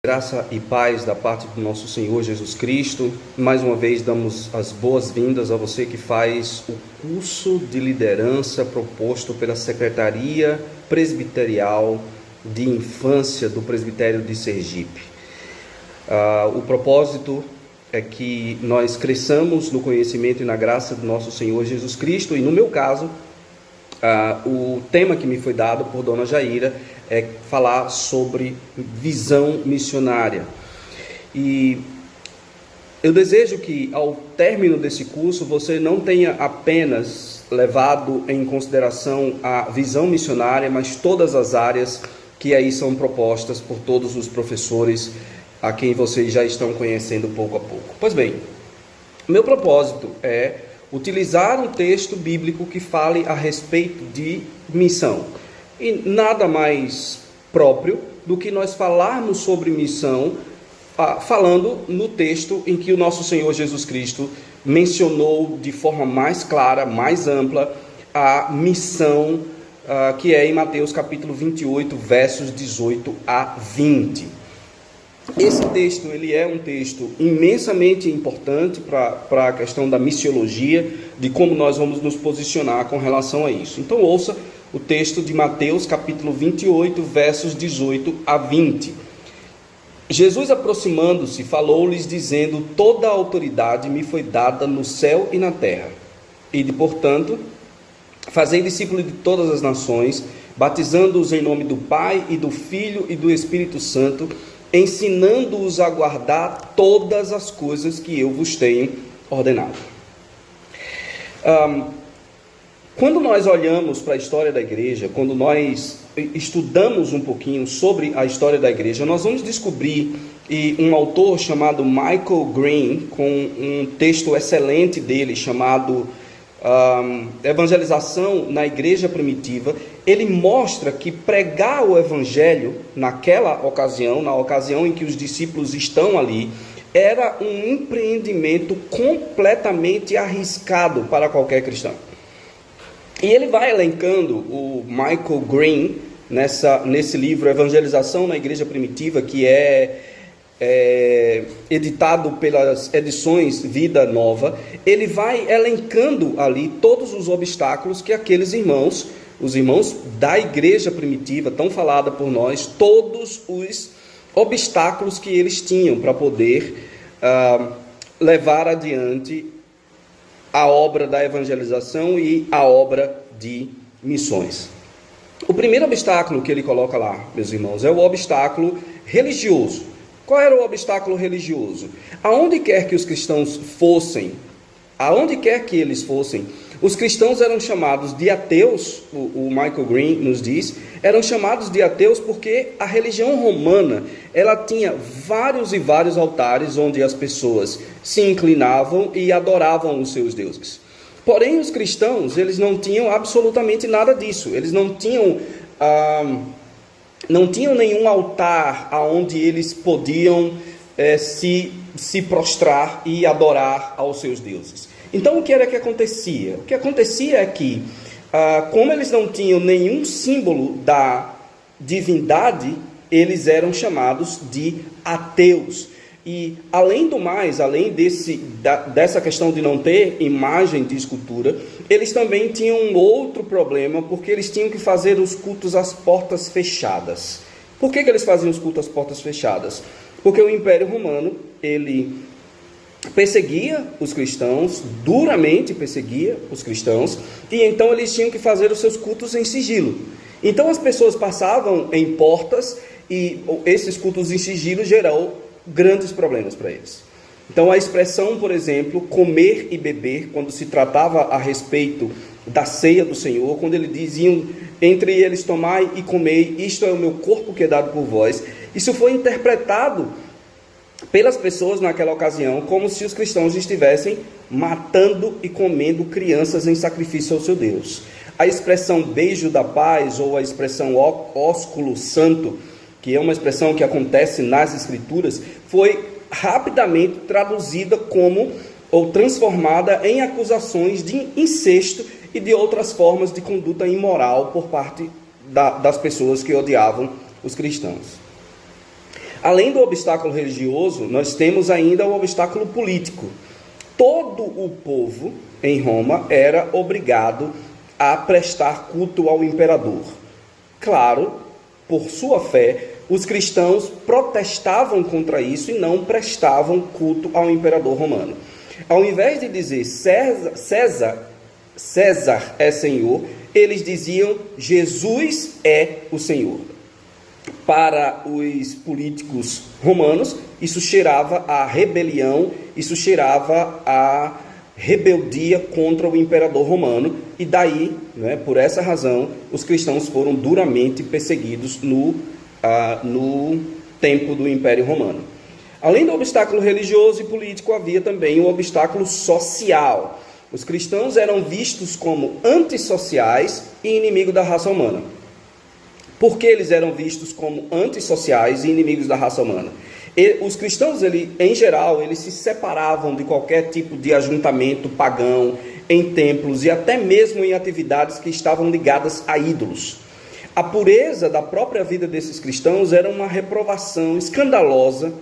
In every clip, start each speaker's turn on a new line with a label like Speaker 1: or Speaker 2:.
Speaker 1: Graça e paz da parte do nosso Senhor Jesus Cristo. Mais uma vez damos as boas-vindas a você que faz o curso de liderança proposto pela Secretaria Presbiterial de Infância do Presbitério de Sergipe. O propósito é que nós cresçamos no conhecimento e na graça do nosso Senhor Jesus Cristo, e no meu caso, o tema que me foi dado por Dona Jaira é falar sobre visão missionária. E eu desejo que ao término desse curso você não tenha apenas levado em consideração a visão missionária, mas todas as áreas que aí são propostas por todos os professores a quem vocês já estão conhecendo pouco a pouco. Pois bem, meu propósito é utilizar um texto bíblico que fale a respeito de missão. E nada mais próprio do que nós falarmos sobre missão, falando no texto em que o nosso Senhor Jesus Cristo mencionou de forma mais clara, mais ampla, a missão que é em Mateus capítulo 28, versos 18 a 20. Esse texto ele é um texto imensamente importante para a questão da missiologia, de como nós vamos nos posicionar com relação a isso. Então ouça o texto de Mateus capítulo 28, versos 18 a 20. Jesus, aproximando-se, falou-lhes dizendo: toda a autoridade me foi dada no céu e na terra. Ide, portanto, fazei discípulos de todas as nações, batizando-os em nome do Pai e do Filho e do Espírito Santo, ensinando-os a guardar todas as coisas que eu vos tenho ordenado. Quando nós olhamos para a história da igreja, quando nós estudamos um pouquinho sobre a história da igreja, nós vamos descobrir um autor chamado Michael Green, com um texto excelente dele chamado Evangelização na Igreja Primitiva. Ele mostra que pregar o evangelho naquela ocasião, na ocasião em que os discípulos estão ali, era um empreendimento completamente arriscado para qualquer cristão. E ele vai elencando, o Michael Green, nesse livro Evangelização na Igreja Primitiva, que é editado pelas edições Vida Nova. Ele vai elencando ali todos os obstáculos que aqueles irmãos, os irmãos da igreja primitiva, tão falada por nós, todos os obstáculos que eles tinham para poder levar adiante a obra da evangelização e a obra de missões. O primeiro obstáculo que ele coloca lá, meus irmãos, é o obstáculo religioso. Qual era o obstáculo religioso? Aonde quer que os cristãos fossem, aonde quer que eles fossem, os cristãos eram chamados de ateus. O Michael Green nos diz, eram chamados de ateus porque a religião romana, ela tinha vários e vários altares onde as pessoas se inclinavam e adoravam os seus deuses. Porém, os cristãos, eles não tinham absolutamente nada disso. Eles não tinham nenhum altar aonde eles podiam se prostrar e adorar aos seus deuses. Então, o que era que acontecia? O que acontecia é que, como eles não tinham nenhum símbolo da divindade, eles eram chamados de ateus. E, além do mais, além dessa questão de não ter imagem de escultura, eles também tinham um outro problema, porque eles tinham que fazer os cultos às portas fechadas. Por que eles faziam os cultos às portas fechadas? Porque o Império Romano, ele perseguia os cristãos, duramente perseguia os cristãos, e então eles tinham que fazer os seus cultos em sigilo. Então as pessoas passavam em portas, e esses cultos em sigilo gerou grandes problemas para eles. Então a expressão, por exemplo, comer e beber, quando se tratava a respeito da ceia do Senhor, quando eles diziam entre eles: tomai e comei, isto é o meu corpo que é dado por vós, isso foi interpretado pelas pessoas naquela ocasião como se os cristãos estivessem matando e comendo crianças em sacrifício ao seu Deus. A expressão beijo da paz, ou a expressão ósculo santo, que é uma expressão que acontece nas Escrituras, foi rapidamente traduzida ou transformada em acusações de incesto e de outras formas de conduta imoral por parte das pessoas que odiavam os cristãos. Além do obstáculo religioso, nós temos ainda o obstáculo político. Todo o povo em Roma era obrigado a prestar culto ao imperador. Claro, por sua fé, os cristãos protestavam contra isso e não prestavam culto ao imperador romano. Ao invés de dizer César é Senhor, eles diziam Jesus é o Senhor. Para os políticos romanos, isso cheirava a rebelião, isso cheirava a rebeldia contra o imperador romano, e daí, por essa razão, os cristãos foram duramente perseguidos no tempo do Império Romano. Além do obstáculo religioso e político, havia também o obstáculo social. Os cristãos eram vistos como antissociais e inimigos da raça humana. Por que eles eram vistos como antissociais e inimigos da raça humana? Os cristãos, em geral, eles se separavam de qualquer tipo de ajuntamento pagão, em templos e até mesmo em atividades que estavam ligadas a ídolos. A pureza da própria vida desses cristãos era uma reprovação escandalosa,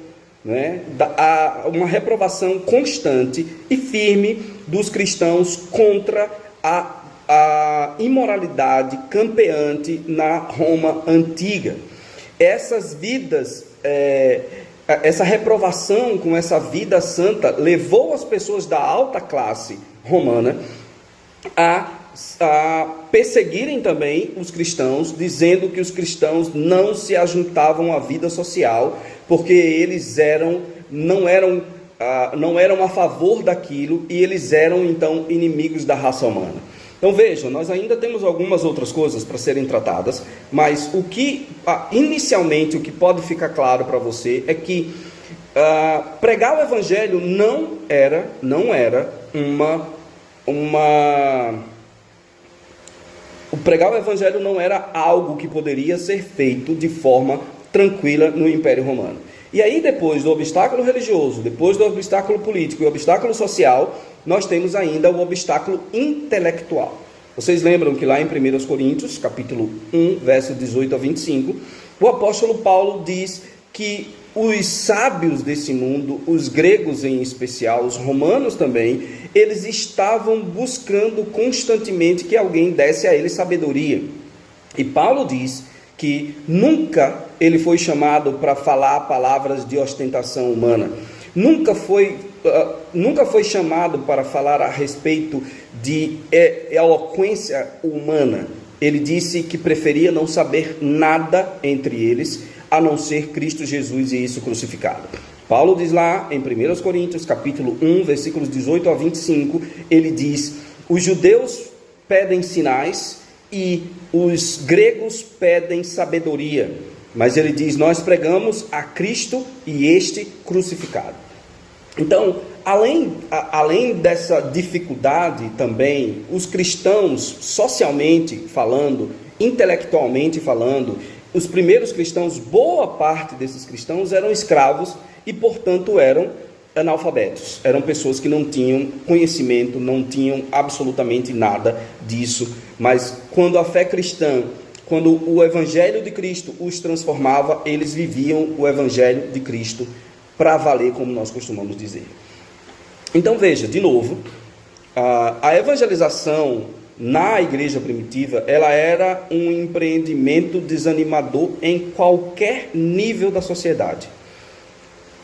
Speaker 1: uma reprovação constante e firme dos cristãos contra a imoralidade campeante na Roma antiga. Essas vidas, essa reprovação com essa vida santa levou as pessoas da alta classe romana a perseguirem também os cristãos, dizendo que os cristãos não se ajuntavam à vida social, porque eles não eram a favor daquilo, e eles eram então inimigos da raça humana. Então vejam, nós ainda temos algumas outras coisas para serem tratadas, mas inicialmente o que pode ficar claro para você é que pregar o evangelho não era pregar o evangelho não era algo que poderia ser feito de forma tranquila no Império Romano. E aí, depois do obstáculo religioso, depois do obstáculo político e obstáculo social, nós temos ainda o obstáculo intelectual. Vocês lembram que lá em 1 Coríntios, capítulo 1, verso 18 a 25, o apóstolo Paulo diz que os sábios desse mundo, os gregos em especial, os romanos também, eles estavam buscando constantemente que alguém desse a eles sabedoria. E Paulo diz que nunca ele foi chamado para falar palavras de ostentação humana, nunca foi chamado para falar a respeito de eloquência humana. Ele disse que preferia não saber nada entre eles, a não ser Cristo Jesus e isso crucificado. Paulo diz lá em 1 Coríntios, capítulo 1, versículos 18 a 25, ele diz: os judeus pedem sinais e os gregos pedem sabedoria. Mas ele diz: nós pregamos a Cristo e este crucificado. Então, além dessa dificuldade também, os cristãos, socialmente falando, intelectualmente falando, os primeiros cristãos, boa parte desses cristãos eram escravos e, portanto, eram analfabetos. Eram pessoas que não tinham conhecimento, não tinham absolutamente nada disso. Mas quando a fé cristã, quando o Evangelho de Cristo os transformava, eles viviam o Evangelho de Cristo para valer, como nós costumamos dizer. Então veja, de novo, a evangelização na igreja primitiva, ela era um empreendimento desanimador em qualquer nível da sociedade.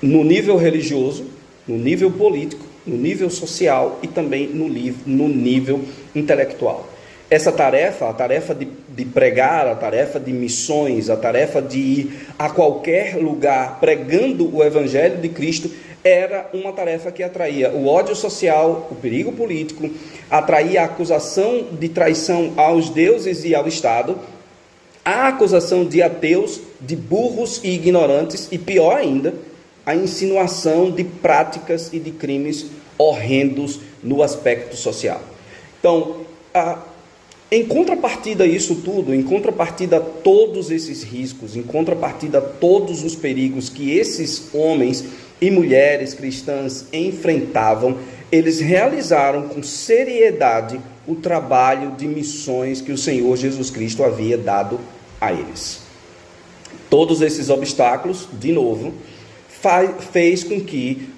Speaker 1: No nível religioso, no nível político, no nível social e também no nível intelectual. Essa tarefa, a tarefa de pregar, a tarefa de missões, a tarefa de ir a qualquer lugar pregando o Evangelho de Cristo, era uma tarefa que atraía o ódio social, o perigo político, atraía a acusação de traição aos deuses e ao Estado, a acusação de ateus, de burros e ignorantes, e pior ainda, a insinuação de práticas e de crimes horrendos no aspecto social. Então, em contrapartida a isso tudo, em contrapartida a todos esses riscos, em contrapartida a todos os perigos que esses homens e mulheres cristãs enfrentavam, eles realizaram com seriedade o trabalho de missões que o Senhor Jesus Cristo havia dado a eles. Todos esses obstáculos, de novo, fez com que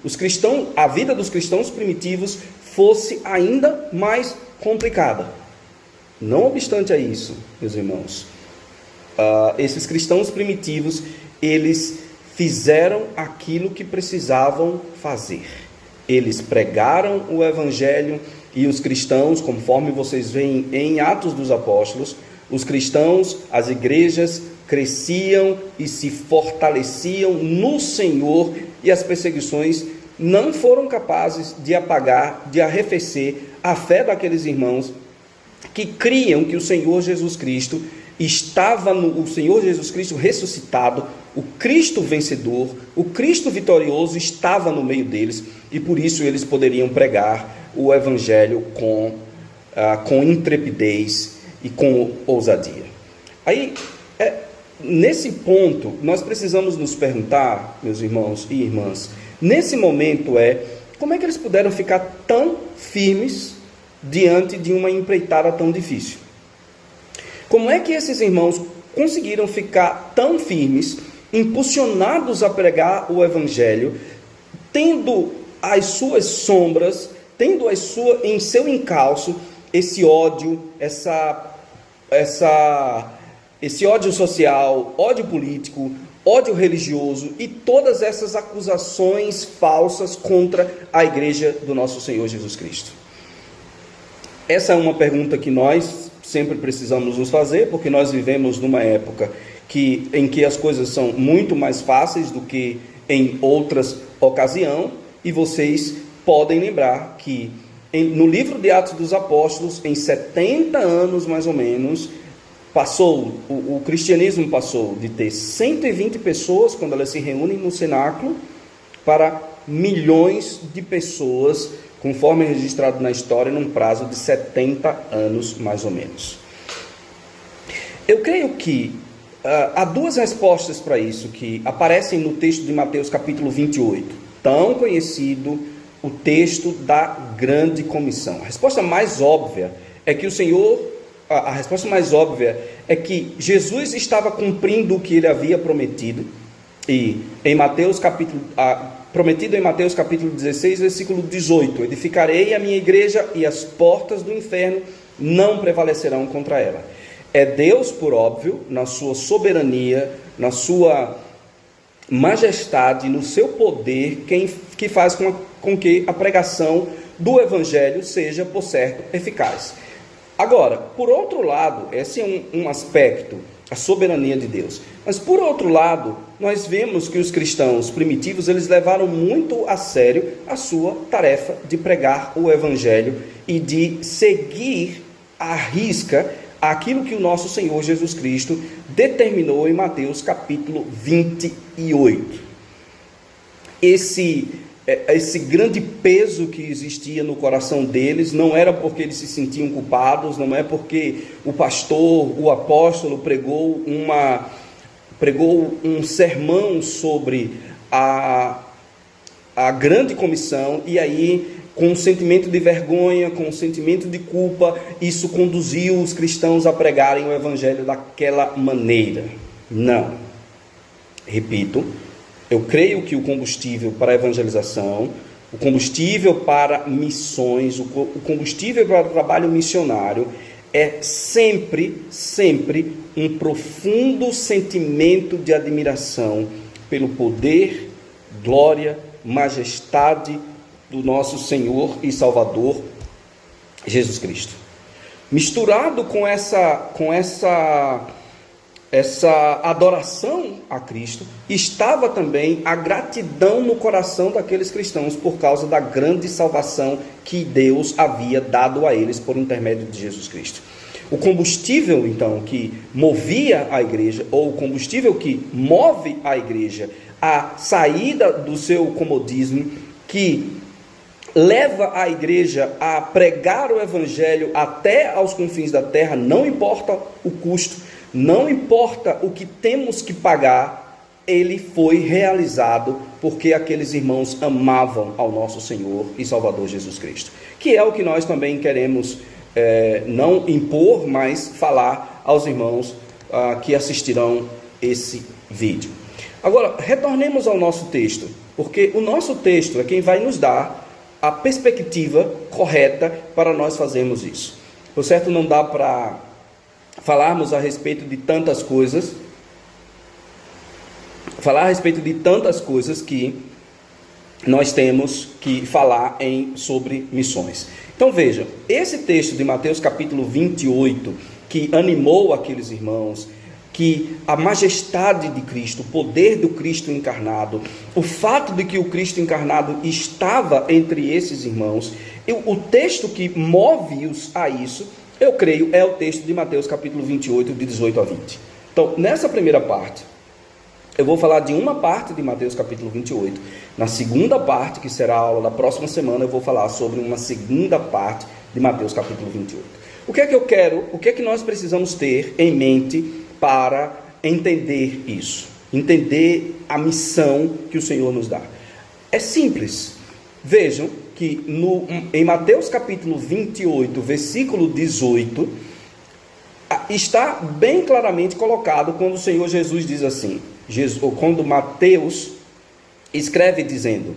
Speaker 1: a vida dos cristãos primitivos fosse ainda mais complicada. Não obstante a isso, meus irmãos, esses cristãos primitivos, eles fizeram aquilo que precisavam fazer. Eles pregaram o Evangelho, e os cristãos, conforme vocês veem em Atos dos Apóstolos, os cristãos, as igrejas, cresciam e se fortaleciam no Senhor, e as perseguições não foram capazes de apagar, de arrefecer a fé daqueles irmãos que criam que o Senhor Jesus Cristo o Senhor Jesus Cristo ressuscitado, o Cristo vencedor, o Cristo vitorioso estava no meio deles, e por isso eles poderiam pregar o Evangelho com intrepidez e com ousadia. Aí, nesse ponto, nós precisamos nos perguntar, meus irmãos e irmãs, nesse momento como é que eles puderam ficar tão firmes diante de uma empreitada tão difícil? Como é que esses irmãos conseguiram ficar tão firmes, impulsionados a pregar o Evangelho, tendo as suas sombras, tendo em seu encalço esse ódio, esse ódio social, ódio político, ódio religioso e todas essas acusações falsas contra a igreja do nosso Senhor Jesus Cristo? Essa é uma pergunta que nós sempre precisamos nos fazer, porque nós vivemos numa época em que as coisas são muito mais fáceis do que em outras ocasiões, e vocês podem lembrar que no livro de Atos dos Apóstolos, em 70 anos mais ou menos, o cristianismo passou de ter 120 pessoas, quando elas se reúnem no cenáculo, para milhões de pessoas, conforme registrado na história, num prazo de 70 anos, mais ou menos. Eu creio que há duas respostas para isso, que aparecem no texto de Mateus capítulo 28, tão conhecido, o texto da grande comissão. A resposta mais óbvia é que Jesus estava cumprindo o que ele havia prometido, e prometido em Mateus capítulo 16, versículo 18, edificarei a minha igreja e as portas do inferno não prevalecerão contra ela. É Deus, por óbvio, na sua soberania, na sua majestade, no seu poder, que faz com que a pregação do Evangelho seja, por certo, eficaz. Agora, por outro lado, esse é um aspecto, a soberania de Deus. Mas, por outro lado, nós vemos que os cristãos primitivos, eles levaram muito a sério a sua tarefa de pregar o Evangelho e de seguir à risca aquilo que o nosso Senhor Jesus Cristo determinou em Mateus capítulo 28. Esse grande peso que existia no coração deles não era porque eles se sentiam culpados, não é porque o pastor, o apóstolo pregou um sermão sobre a grande comissão, e aí, com um sentimento de vergonha, com um sentimento de culpa, isso conduziu os cristãos a pregarem o Evangelho daquela maneira. Não. Repito, eu creio que o combustível para a evangelização, o combustível para missões, o combustível para o trabalho missionário é sempre um profundo sentimento de admiração pelo poder, glória, majestade do nosso Senhor e Salvador Jesus Cristo. Misturado com essa adoração a Cristo, estava também a gratidão no coração daqueles cristãos por causa da grande salvação que Deus havia dado a eles por intermédio de Jesus Cristo. O combustível, então, que movia a igreja, ou o combustível que move a igreja à saída do seu comodismo, que leva a igreja a pregar o Evangelho até aos confins da terra, não importa o custo, não importa o que temos que pagar, ele foi realizado porque aqueles irmãos amavam ao nosso Senhor e Salvador Jesus Cristo, que é o que nós também queremos não impor, mas falar aos irmãos que assistirão esse vídeo. Agora, retornemos ao nosso texto, porque o nosso texto é quem vai nos dar a perspectiva correta para nós fazermos isso. Por certo, não dá para falarmos a respeito de tantas coisas, que nós temos que falar sobre missões. Então vejam, esse texto de Mateus capítulo 28, que animou aqueles irmãos, que a majestade de Cristo, o poder do Cristo encarnado, o fato de que o Cristo encarnado estava entre esses irmãos, o texto que move-os a isso, eu creio, é o texto de Mateus capítulo 28, de 18 a 20. Então, nessa primeira parte, eu vou falar de uma parte de Mateus capítulo 28. Na segunda parte, que será a aula da próxima semana, eu vou falar sobre uma segunda parte de Mateus capítulo 28. O que é que eu quero, o que é que nós precisamos ter em mente para entender isso? Entender a missão que o Senhor nos dá. É simples. Vejam que em Mateus capítulo 28, versículo 18, está bem claramente colocado quando o Senhor Jesus diz assim, quando Mateus escreve dizendo: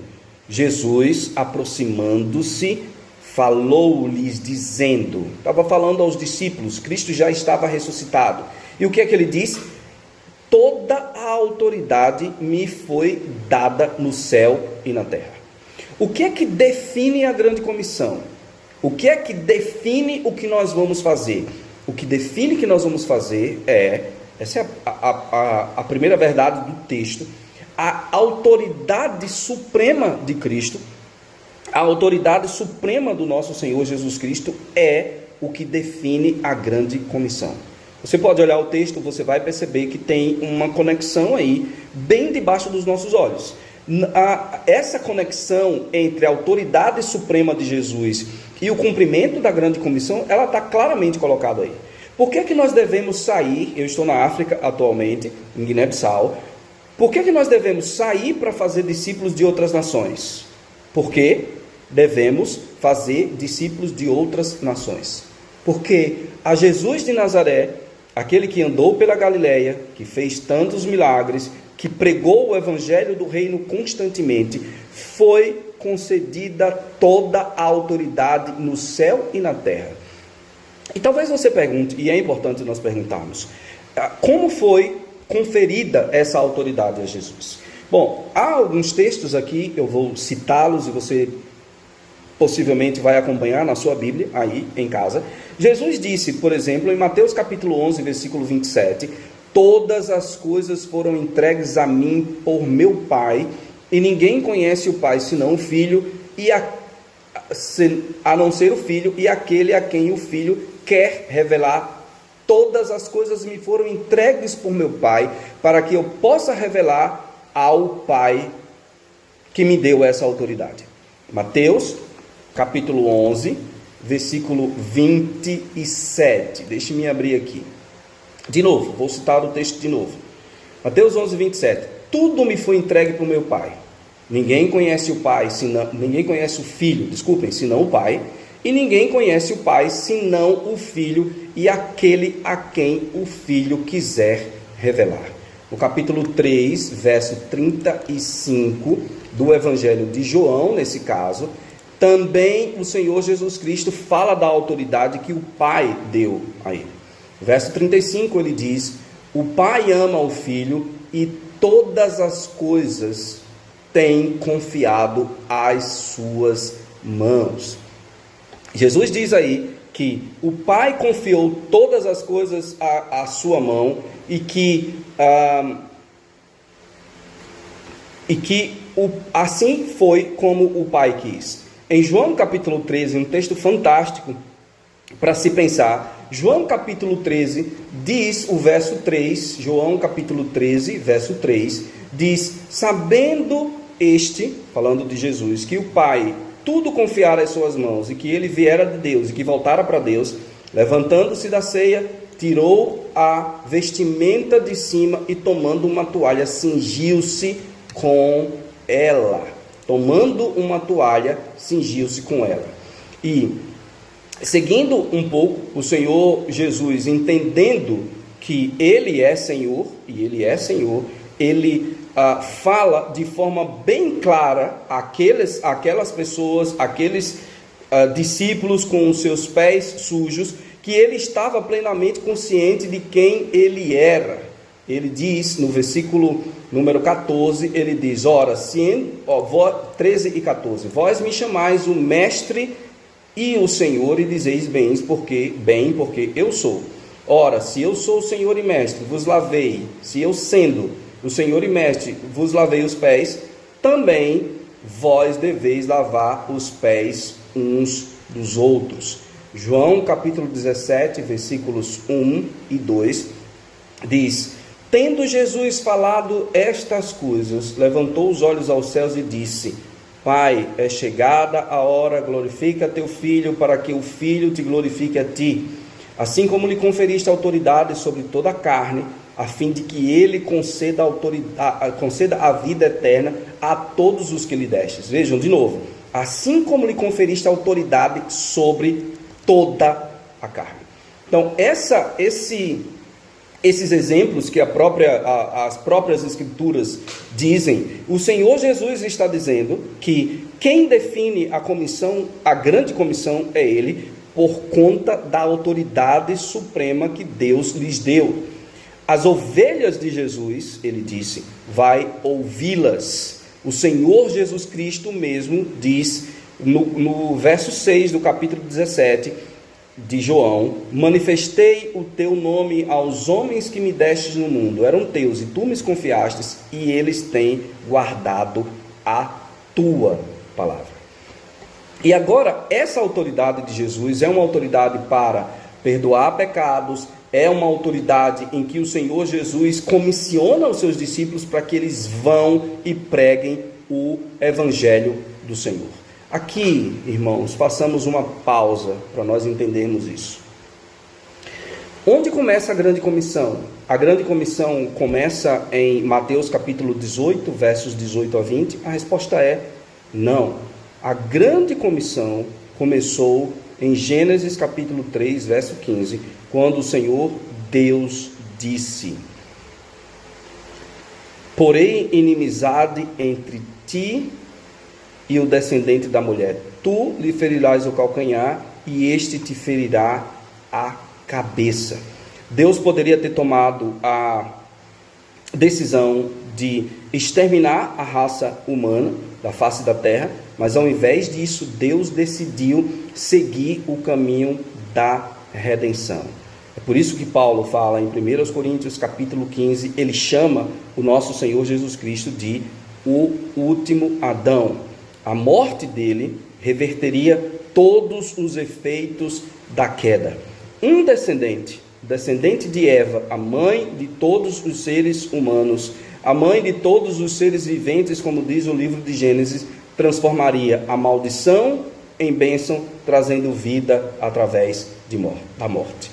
Speaker 1: Jesus, aproximando-se, falou-lhes dizendo, estava falando aos discípulos, Cristo já estava ressuscitado. E o que é que ele diz? Toda a autoridade me foi dada no céu e na terra. O que é que define a grande comissão? O que é que define o que nós vamos fazer? O que define o que nós vamos fazer essa é a primeira verdade do texto, a autoridade suprema de Cristo, a autoridade suprema do nosso Senhor Jesus Cristo é o que define a grande comissão. Você pode olhar o texto, você vai perceber que tem uma conexão aí, bem debaixo dos nossos olhos. Essa conexão entre a autoridade suprema de Jesus e o cumprimento da grande comissão, ela está claramente colocada aí. Por que que nós devemos sair? Eu estou na África atualmente, em Guiné-Bissau. Por que que nós devemos sair para fazer discípulos de outras nações? Porque devemos fazer discípulos de outras nações. Porque a Jesus de Nazaré, aquele que andou pela Galileia, que fez tantos milagres, que pregou o evangelho do reino constantemente, foi concedida toda a autoridade no céu e na terra. E talvez você pergunte, e é importante nós perguntarmos, como foi conferida essa autoridade a Jesus? Bom, há alguns textos aqui, eu vou citá-los e você possivelmente vai acompanhar na sua Bíblia, aí em casa. Jesus disse, por exemplo, em Mateus capítulo 11, versículo 27, todas as coisas foram entregues a mim por meu Pai, e ninguém conhece o Pai senão o Filho, a não ser o Filho, e aquele a quem o Filho quer revelar. Todas as coisas me foram entregues por meu Pai, para que eu possa revelar ao Pai que me deu essa autoridade. Mateus capítulo 11, versículo 27. Deixe-me abrir aqui. De novo, vou citar o texto de novo. Mateus 11, 27. Tudo me foi entregue por meu Pai. Ninguém conhece o Pai, ninguém conhece o Filho, senão o Pai. E ninguém conhece o Pai, senão o Filho e aquele a quem o Filho quiser revelar. No capítulo 3, verso 35 do Evangelho de João, nesse caso, também o Senhor Jesus Cristo fala da autoridade que o Pai deu a ele. Verso 35 ele diz: o Pai ama o Filho e todas as coisas tem confiado às suas mãos. Jesus diz aí que o Pai confiou todas as coisas à sua mão e que assim foi como o Pai quis. Em João capítulo 13, um texto fantástico para se pensar. João capítulo 13 diz o verso 3, João capítulo 13, verso 3, diz: sabendo falando de Jesus, que o Pai tudo confiara às suas mãos, e que ele viera de Deus, e que voltara para Deus, levantando-se da ceia, tirou a vestimenta de cima, e tomando uma toalha, cingiu-se com ela. Tomando uma toalha, cingiu-se com ela. E, seguindo um pouco, o Senhor Jesus, entendendo que Ele é Senhor, e Ele é Senhor, Ele fala de forma bem clara aquelas pessoas, aqueles discípulos com os seus pés sujos, que Ele estava plenamente consciente de quem Ele era. Ele diz no versículo número 14, ele diz: ora, 13 e 14, vós me chamais o mestre e o Senhor, e dizeis bem porque eu sou. Ora, se eu sou o Senhor e mestre, vos lavei, se eu sendo o Senhor e mestre, vos lavei os pés, também vós deveis lavar os pés uns dos outros. João capítulo 17, versículos 1 e 2, diz: tendo Jesus falado estas coisas, levantou os olhos aos céus e disse: Pai, é chegada a hora, glorifica teu Filho, para que o Filho te glorifique a ti, assim como lhe conferiste autoridade sobre toda a carne, a fim de que ele conceda a vida eterna a todos os que lhe destes. Vejam de novo: assim como lhe conferiste autoridade sobre toda a carne. Então, esses exemplos que as próprias Escrituras dizem, o Senhor Jesus está dizendo que quem define a comissão, a grande comissão, é Ele, por conta da autoridade suprema que Deus lhes deu. As ovelhas de Jesus, ele disse, vai ouvi-las. O Senhor Jesus Cristo mesmo diz, no verso 6 do capítulo 17, de João: manifestei o teu nome aos homens que me destes no mundo, eram teus e tu me confiastes, e eles têm guardado a tua palavra. E agora, essa autoridade de Jesus é uma autoridade para perdoar pecados, é uma autoridade em que o Senhor Jesus comissiona os seus discípulos para que eles vão e preguem o evangelho do Senhor. Aqui, irmãos, façamos uma pausa para nós entendermos isso. Onde começa a grande comissão? A grande comissão começa em Mateus capítulo 18, versos 18 a 20. A resposta é não. A grande comissão começou em Gênesis capítulo 3, verso 15, quando o Senhor Deus disse: porém inimizade entre ti e o descendente da mulher, tu lhe ferirás o calcanhar e este te ferirá a cabeça. Deus poderia ter tomado a decisão de exterminar a raça humana da face da terra, mas ao invés disso, Deus decidiu seguir o caminho da redenção. É por isso que Paulo fala em 1 Coríntios capítulo 15, ele chama o nosso Senhor Jesus Cristo de o último Adão. A morte dele reverteria todos os efeitos da queda. Um descendente de Eva, a mãe de todos os seres humanos, a mãe de todos os seres viventes, como diz o livro de Gênesis, transformaria a maldição em bênção, trazendo vida através da morte,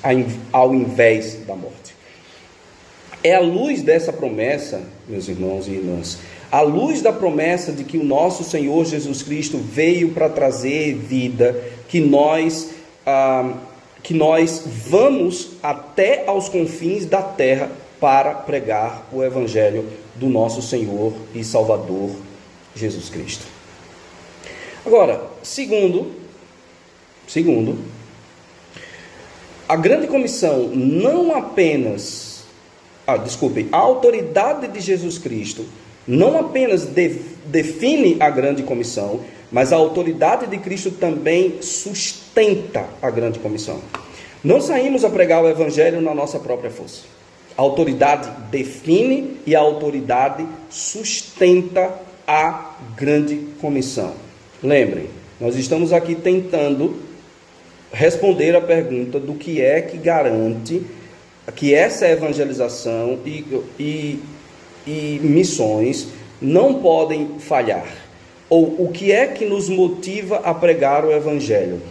Speaker 1: ao invés da morte. É à luz dessa promessa, meus irmãos e irmãs, à luz da promessa de que o nosso Senhor Jesus Cristo veio para trazer vida, que nós vamos até aos confins da terra para pregar o Evangelho do nosso Senhor e Salvador Jesus Cristo. Agora, segundo, a grande comissão não apenas, a autoridade de Jesus Cristo não apenas define a grande comissão, mas a autoridade de Cristo também sustenta a grande comissão. Não saímos a pregar o Evangelho na nossa própria força. A autoridade define e a autoridade sustenta a grande comissão. Lembrem, nós estamos aqui tentando responder a pergunta do que é que garante que essa evangelização e missões não podem falhar, ou o que é que nos motiva a pregar o Evangelho.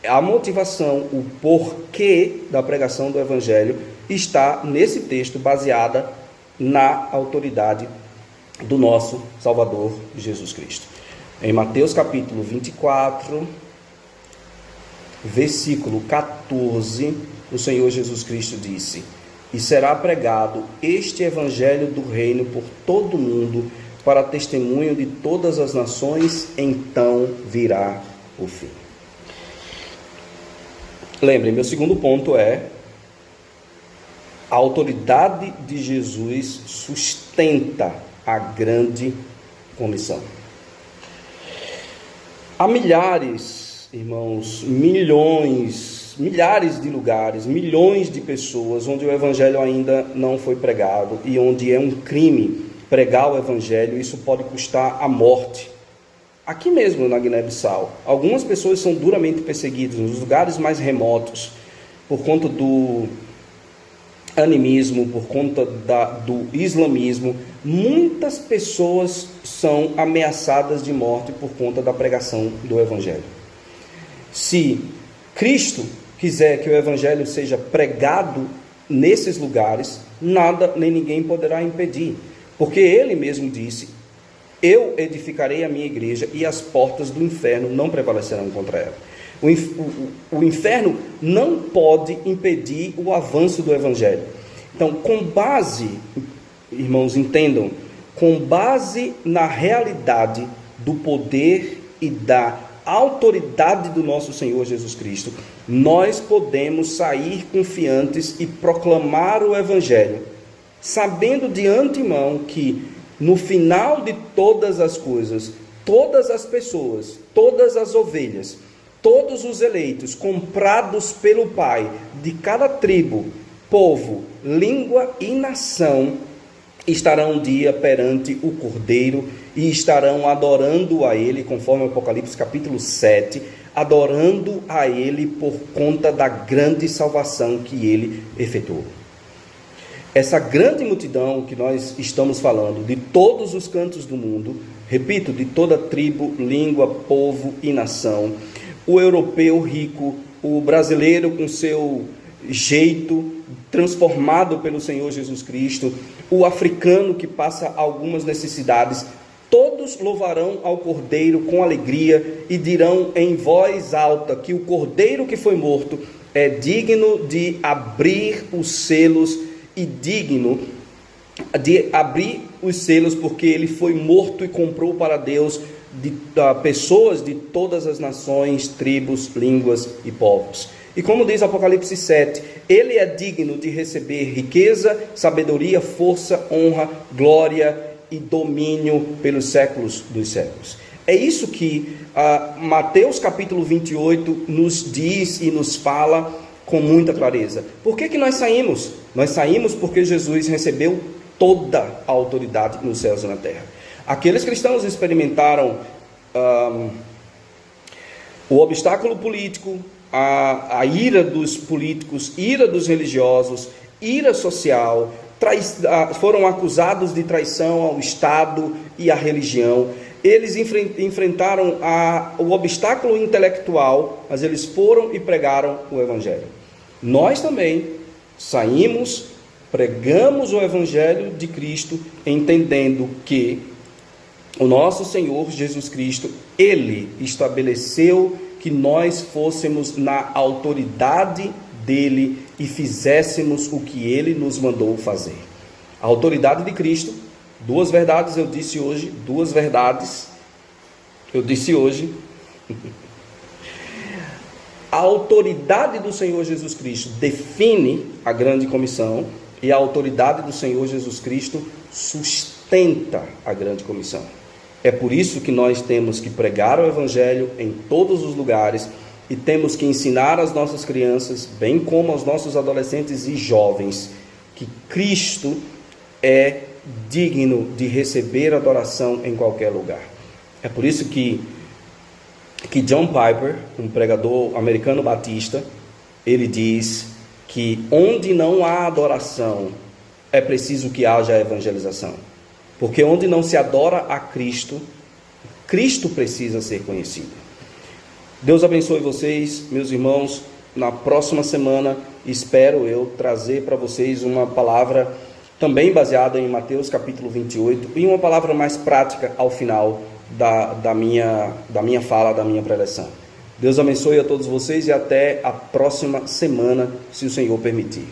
Speaker 1: A motivação, o porquê da pregação do Evangelho está nesse texto, baseada na autoridade do nosso Salvador Jesus Cristo. Em Mateus capítulo 24, versículo 14, o Senhor Jesus Cristo disse: e será pregado este evangelho do reino por todo o mundo, para testemunho de todas as nações, então virá o fim. Lembrem, meu segundo ponto é: a autoridade de Jesus sustenta a grande comissão. Há milhares, irmãos, milhares de lugares, milhões de pessoas onde o evangelho ainda não foi pregado e onde é um crime pregar o evangelho. Isso pode custar a morte. Aqui mesmo na Guiné-Bissau, algumas pessoas são duramente perseguidas nos lugares mais remotos por conta do animismo, por conta do islamismo. Muitas pessoas são ameaçadas de morte por conta da pregação do evangelho. Se Cristo quiser que o evangelho seja pregado nesses lugares, nada nem ninguém poderá impedir, porque ele mesmo disse: eu edificarei a minha igreja e as portas do inferno não prevalecerão contra ela. O inferno não pode impedir o avanço do evangelho. Então, com base, irmãos, entendam, com base na realidade do poder e da autoridade do nosso Senhor Jesus Cristo, nós podemos sair confiantes e proclamar o evangelho, sabendo de antemão que no final de todas as coisas, todas as pessoas, todas as ovelhas, todos os eleitos, comprados pelo Pai, de cada tribo, povo, língua e nação, estarão um dia perante o Cordeiro e estarão adorando a Ele, conforme Apocalipse capítulo 7, adorando a Ele por conta da grande salvação que Ele efetuou. Essa grande multidão que nós estamos falando, de todos os cantos do mundo, repito, de toda tribo, língua, povo e nação, o europeu rico, o brasileiro com seu jeito transformado pelo Senhor Jesus Cristo, o africano que passa algumas necessidades, todos louvarão ao Cordeiro com alegria e dirão em voz alta que o Cordeiro que foi morto é digno de abrir os selos e digno de abrir os selos, porque ele foi morto e comprou para Deus pessoas de todas as nações, tribos, línguas e povos. E como diz Apocalipse 7, ele é digno de receber riqueza, sabedoria, força, honra, glória e domínio pelos séculos dos séculos. É isso que Mateus capítulo 28 nos diz e nos fala com muita clareza. Por que nós saímos? Nós saímos porque Jesus recebeu toda a autoridade nos céus e na terra. Aqueles cristãos experimentaram o obstáculo político, a ira dos políticos, ira dos religiosos, ira social, foram acusados de traição ao Estado e à religião. Eles enfrentaram o obstáculo intelectual, mas eles foram e pregaram o Evangelho. Nós também saímos, pregamos o Evangelho de Cristo, entendendo que o nosso Senhor Jesus Cristo, Ele estabeleceu que nós fôssemos na autoridade dEle e fizéssemos o que Ele nos mandou fazer. A autoridade de Cristo, duas verdades eu disse hoje, duas verdades eu disse hoje. A autoridade do Senhor Jesus Cristo define a grande comissão e a autoridade do Senhor Jesus Cristo sustenta a grande comissão. É por isso que nós temos que pregar o Evangelho em todos os lugares e temos que ensinar às nossas crianças, bem como aos nossos adolescentes e jovens, que Cristo é digno de receber adoração em qualquer lugar. É por isso que John Piper, um pregador americano batista, ele diz que onde não há adoração, é preciso que haja evangelização. Porque onde não se adora a Cristo, Cristo precisa ser conhecido. Deus abençoe vocês, meus irmãos. Na próxima semana, espero eu trazer para vocês uma palavra também baseada em Mateus capítulo 28 e uma palavra mais prática ao final da minha fala, da minha preleção. Deus abençoe a todos vocês e até a próxima semana, se o Senhor permitir.